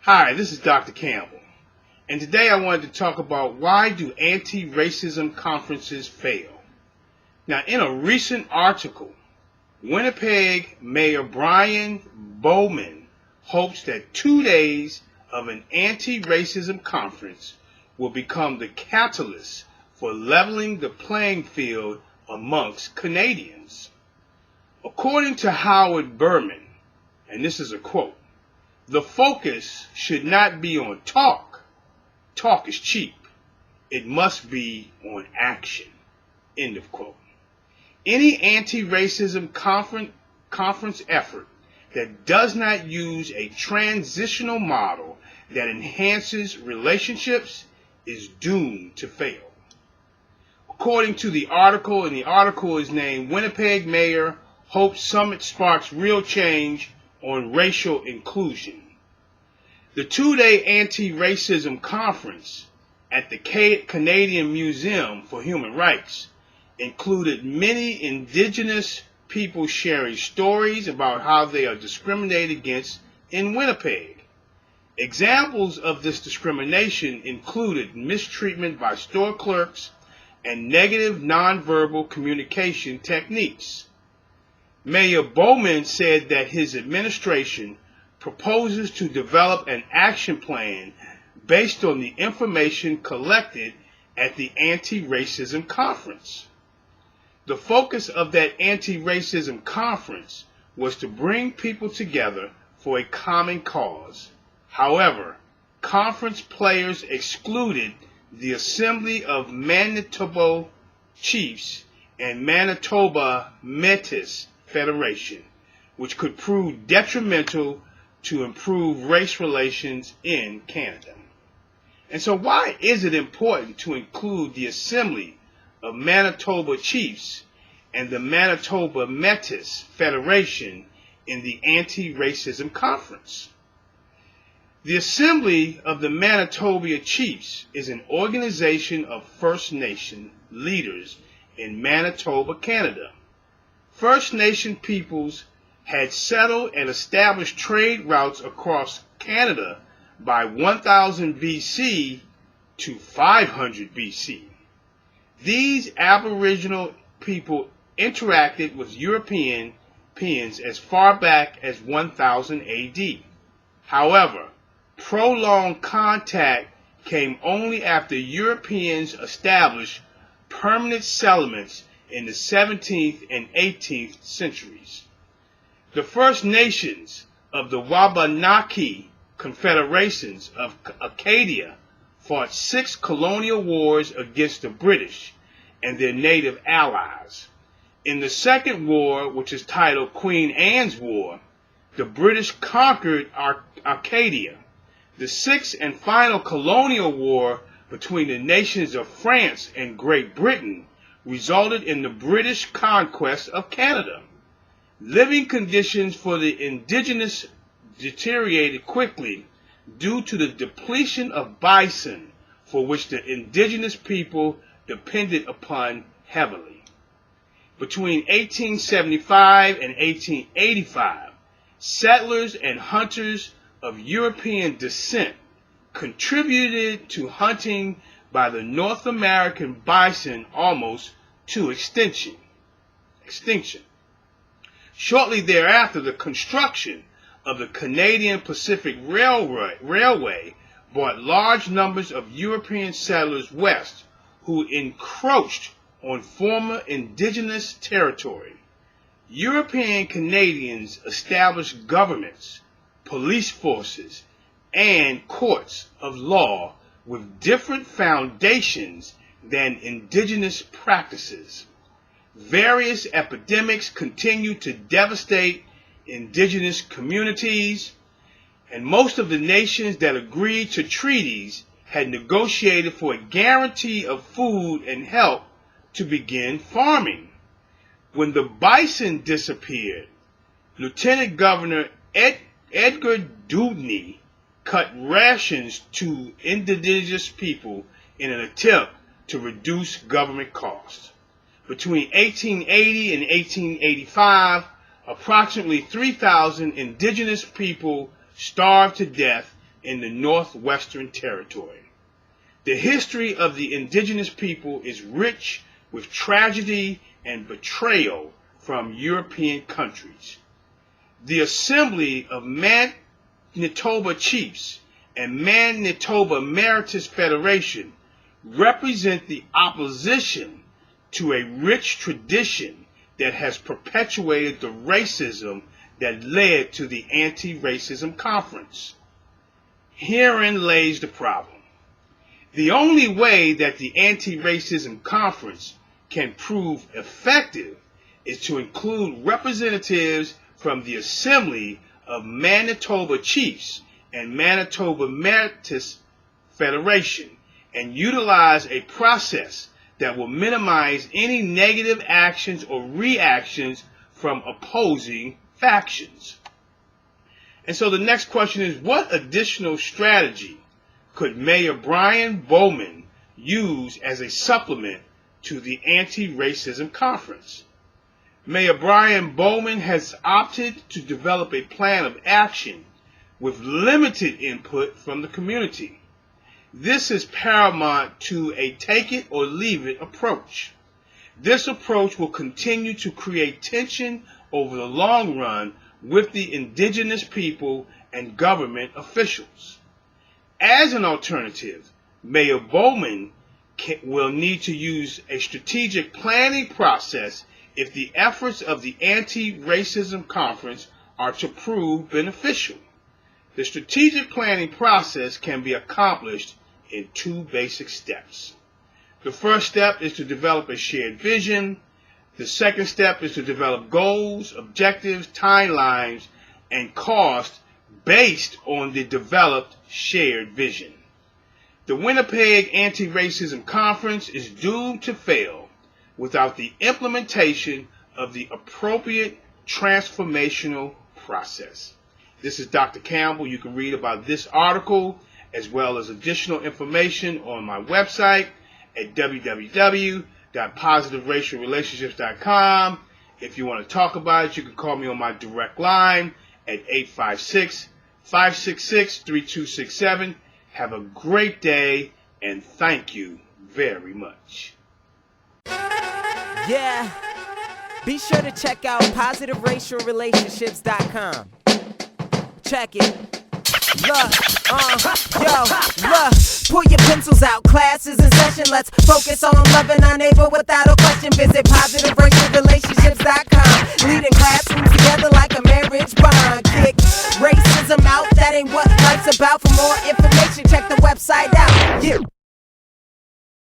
Hi, this is Dr. Campbell, and today I wanted to talk about why do anti-racism conferences fail. Now, in a recent article, Winnipeg Mayor Brian Bowman hopes that 2 days of an anti-racism conference will become the catalyst for leveling the playing field amongst Canadians. According to Howard Berman, and this is a quote, "The focus should not be on talk. Talk is cheap. It must be on action." End of quote. Any anti-racism conference effort that does not use a transitional model that enhances relationships is doomed to fail. According to the article, and the article is named "Winnipeg Mayor Hopes Summit Sparks Real Change on Racial Inclusion." The 2-day anti-racism conference at the Canadian Museum for Human Rights included many Indigenous people sharing stories about how they are discriminated against in Winnipeg. Examples of this discrimination included mistreatment by store clerks and negative nonverbal communication techniques. Mayor Bowman said that his administration proposes to develop an action plan based on the information collected at the anti-racism conference. The focus of that anti-racism conference was to bring people together for a common cause. However, conference players excluded the Assembly of Manitoba Chiefs and Manitoba Métis Federation, which could prove detrimental to improve race relations in Canada. And so why is it important to include the Assembly of Manitoba Chiefs and the Manitoba Métis Federation in the anti-racism conference? The Assembly of the Manitoba Chiefs is an organization of First Nation leaders in Manitoba, Canada. First Nation peoples had settled and established trade routes across Canada by 1000 BC to 500 BC. These Aboriginal people interacted with Europeans as far back as 1000 AD. However, prolonged contact came only after Europeans established permanent settlements in the 17th and 18th centuries. The First Nations of the Wabanaki Confederations of Acadia fought 6 colonial wars against the British and their native allies. In the Second War, which is titled Queen Anne's War, the British conquered Acadia. The sixth and final colonial war between the nations of France and Great Britain resulted in the British conquest of Canada. Living conditions for the indigenous deteriorated quickly due to the depletion of bison, for which the indigenous people depended upon heavily. Between 1875 and 1885, settlers and hunters of European descent contributed to hunting by the North American bison almost to extinction. Shortly thereafter, the construction of the Canadian Pacific Railway brought large numbers of European settlers west who encroached on former indigenous territory. European Canadians established governments, police forces, and courts of law with different foundations than indigenous practices. Various epidemics continued to devastate indigenous communities, and most of the nations that agreed to treaties had negotiated for a guarantee of food and help to begin farming. When the bison disappeared, Lieutenant Governor Edgar Dewdney cut rations to indigenous people in an attempt to reduce government costs. Between 1880 and 1885, approximately 3,000 indigenous people starved to death in the Northwestern Territory. The history of the indigenous people is rich with tragedy and betrayal from European countries. The Assembly of Manitoba Chiefs and Manitoba Métis Federation represent the opposition to a rich tradition that has perpetuated the racism that led to the Anti-Racism Conference. Herein lays the problem. The only way that the Anti-Racism Conference can prove effective is to include representatives from the Assembly of Manitoba Chiefs and Manitoba Métis Federation and utilize a process that will minimize any negative actions or reactions from opposing factions. And so the next question is, what additional strategy could Mayor Brian Bowman use as a supplement to the Anti-Racism Conference? Mayor Brian Bowman has opted to develop a plan of action with limited input from the community. This is paramount to a take it or leave it approach. This approach will continue to create tension over the long run with the indigenous people and government officials. As an alternative, Mayor Bowman will need to use a strategic planning process if the efforts of the Anti-Racism Conference are to prove beneficial. The strategic planning process can be accomplished in two basic steps. The first step is to develop a shared vision. The second step is to develop goals, objectives, timelines, and cost based on the developed shared vision. The Winnipeg Anti-Racism Conference is doomed to fail without the implementation of the appropriate transformational process. This is Dr. Campbell. You can read about this article as well as additional information on my website at www.positiveracialrelationships.com. If you want to talk about it, you can call me on my direct line at 856-566-3267. Have a great day, and thank you very much. Yeah, be sure to check out positiveracialrelationships.com. Check it. Look, pull your pencils out, class is in session. Let's focus on loving our neighbor without a question. Visit positiveracialrelationships.com. Leading classrooms together like a marriage bond. Kick racism out, that ain't what life's about. For more information, check the website out. Yeah.